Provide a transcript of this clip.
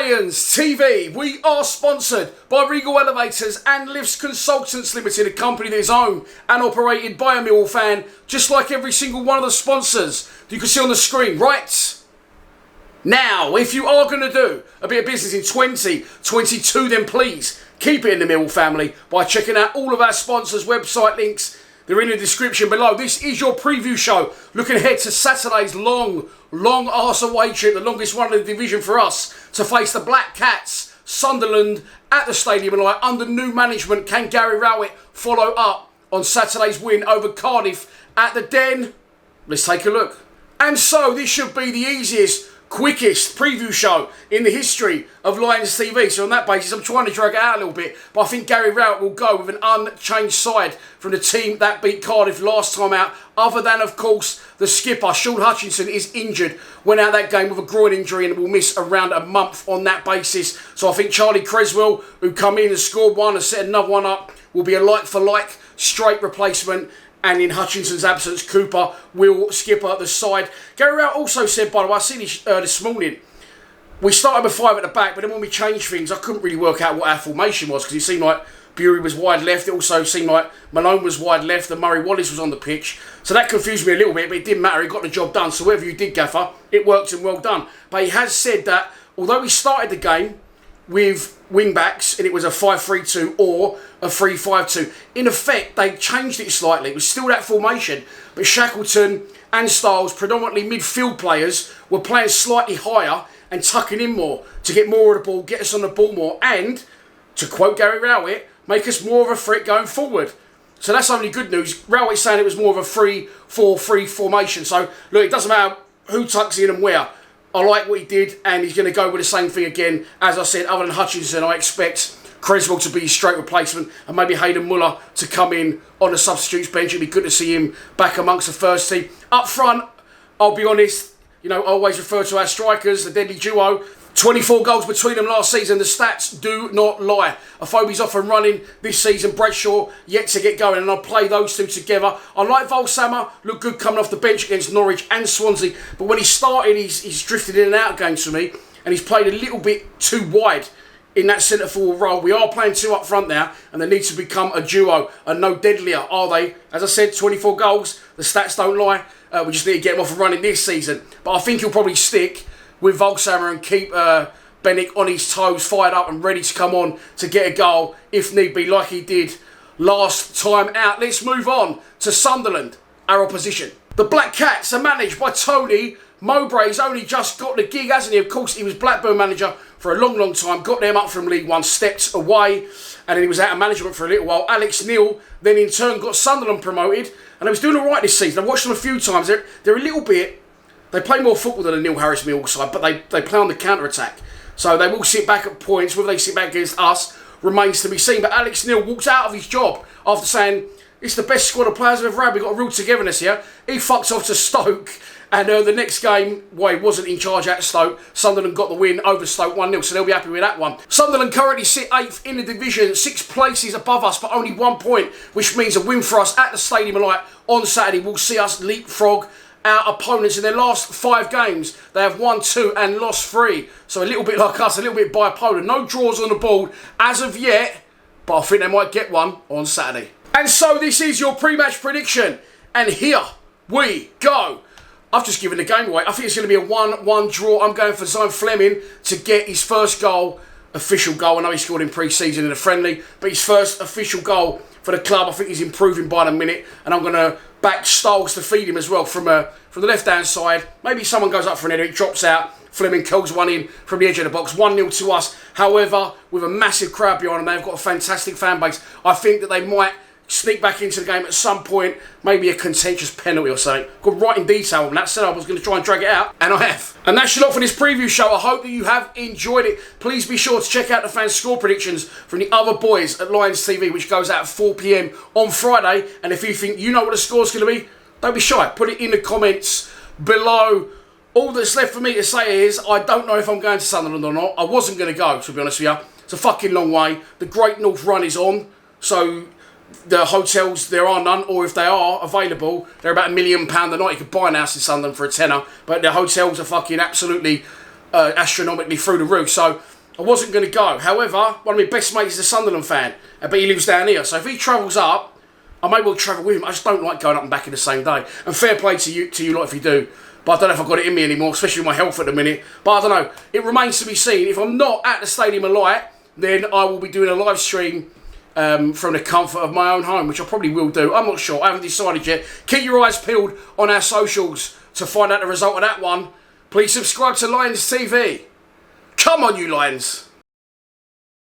Lions TV, we are sponsored by Regal Elevators and Lifts Consultants Limited, a company that is owned and operated by a Millwall fan, just like every single one of the sponsors you can see on the screen right now. If you are going to do a bit of business in 2022, then please keep it in the Millwall family by checking out all of our sponsors' website links. They're in the description below. This is your preview show, looking ahead to Saturday's long arse away trip, the longest one in the division for us, to face the Black Cats, Sunderland, at the Stadium tonight under new management. Can Gary Rowett follow up on Saturday's win over Cardiff at the Den? Let's take a look. And so this should be the easiest, quickest preview show in the history of Lions TV. So on that basis, I'm trying to drag it out a little bit, but I think Gary Rowett will go with an unchanged side from the team that beat Cardiff last time out, other than, of course, the skipper. Sean Hutchinson is injured, went out that game with a groin injury and will miss around a month on that basis. So I think Charlie Creswell, who come in and scored one and set another one up, will be a like-for-like straight replacement. And in Hutchinson's absence, Cooper will skipper the side. Gary Rowett also said, by the way, I seen this morning, we started with five at the back, but then when we changed things, I couldn't really work out what our formation was, because it seemed like Bury was wide left. It also seemed like Malone was wide left and Murray Wallace was on the pitch. So that confused me a little bit, but it didn't matter. He got the job done. So whatever you did, Gaffer, it worked and well done. But he has said that although he started the game with wing-backs, and it was a 5-3-2 or a 3-5-2. In effect, they changed it slightly. It was still that formation, but Shackleton and Styles, predominantly midfield players, were playing slightly higher and tucking in more to get more of the ball, get us on the ball more, and, to quote Gary Rowett, make us more of a threat going forward. So that's only good news. Rowett's saying it was more of a 3-4-3 formation. So, look, it doesn't matter who tucks in and where. I like what he did, and he's going to go with the same thing again. As I said, other than Hutchinson, I expect Creswell to be his straight replacement, and maybe Hayden Muller to come in on the substitutes bench. It'd be good to see him back amongst the first team. Up front, I'll be honest, I always refer to our strikers, the deadly duo. 24 goals between them last season. The stats do not lie. Afobe's off and running this season. Bradshaw yet to get going, and I'll play those two together. I like Volsammer. Looked good coming off the bench against Norwich and Swansea. But when he started, he's drifted in and out of games for me, and he's played a little bit too wide in that centre forward role. We are playing two up front now, and they need to become a duo, and no deadlier, are they? As I said, 24 goals. The stats don't lie. We just need to get him off and running this season. But I think he'll probably stick with Volsammer and keep Bennett on his toes, fired up and ready to come on to get a goal if need be, like he did last time out. Let's move on to Sunderland, our opposition. The Black Cats are managed by Tony Mowbray. He's only just got the gig, hasn't he? Of course, he was Blackburn manager for a long time, got them up from League One, stepped away, and then he was out of management for a little while. Alex Neil then in turn got Sunderland promoted, and he was doing all right this season. I've watched them a few times. They're a little bit... They play more football than the Neil Harris Millwall side, but they play on the counter-attack. So they will sit back at points. Whether they sit back against us remains to be seen. But Alex Neil walks out of his job after saying, it's the best squad of players I've ever had. We've got a real togetherness here. He fucked off to Stoke. And the next game, he wasn't in charge at Stoke. Sunderland got the win over Stoke 1-0, so they'll be happy with that one. Sunderland currently sit 8th in the division, 6 places above us, but only 1 point, which means a win for us at the Stadium tonight on Saturday will see us leapfrog our opponents. In their last 5 games, they have won 2 and lost 3. So a little bit like us, a little bit bipolar. No draws on the board as of yet, but I think they might get one on Saturday. And so this is your pre-match prediction. And here we go. I've just given the game away. I think it's going to be a 1-1 draw. I'm going for Zion Fleming to get his first goal, official goal. I know he scored in pre-season in a friendly, but his first official goal for the club. I think he's improving by the minute, and I'm going to back Styles to feed him as well from the left-hand side. Maybe someone goes up for an header, it drops out. Fleming curls one in from the edge of the box. 1-0 to us. However, with a massive crowd behind them, they've got a fantastic fan base. I think that they might sneak back into the game at some point, maybe a contentious penalty or something. Got right in detail on that. Said I was going to try and drag it out, and I have. And that's your lot for this preview show. I hope that you have enjoyed it. Please be sure to check out the fan score predictions from the other boys at Lions TV, which goes out at 4 PM on Friday. And if you think you know what the score's going to be, don't be shy. Put it in the comments below. All that's left for me to say is I don't know if I'm going to Sunderland or not. I wasn't going to go, to be honest with you. It's a fucking long way. The Great North Run is on, so the hotels, there are none, or if they are available, they're about £1 million a night. You could buy an house in Sunderland for a tenner, but the hotels are fucking absolutely astronomically through the roof. So I wasn't going to go. However, one of my best mates is a Sunderland fan, but he lives down here. So if he travels up, I may well travel with him. I just don't like going up and back in the same day. And fair play to you lot if you do. But I don't know if I've got it in me anymore, especially with my health at the minute. But I don't know. It remains to be seen. If I'm not at the Stadium of Light, then I will be doing a live stream from the comfort of my own home, which I probably will do. I'm not sure. I haven't decided yet. Keep your eyes peeled on our socials to find out the result of that one. Please subscribe to Lions TV. Come on, you Lions.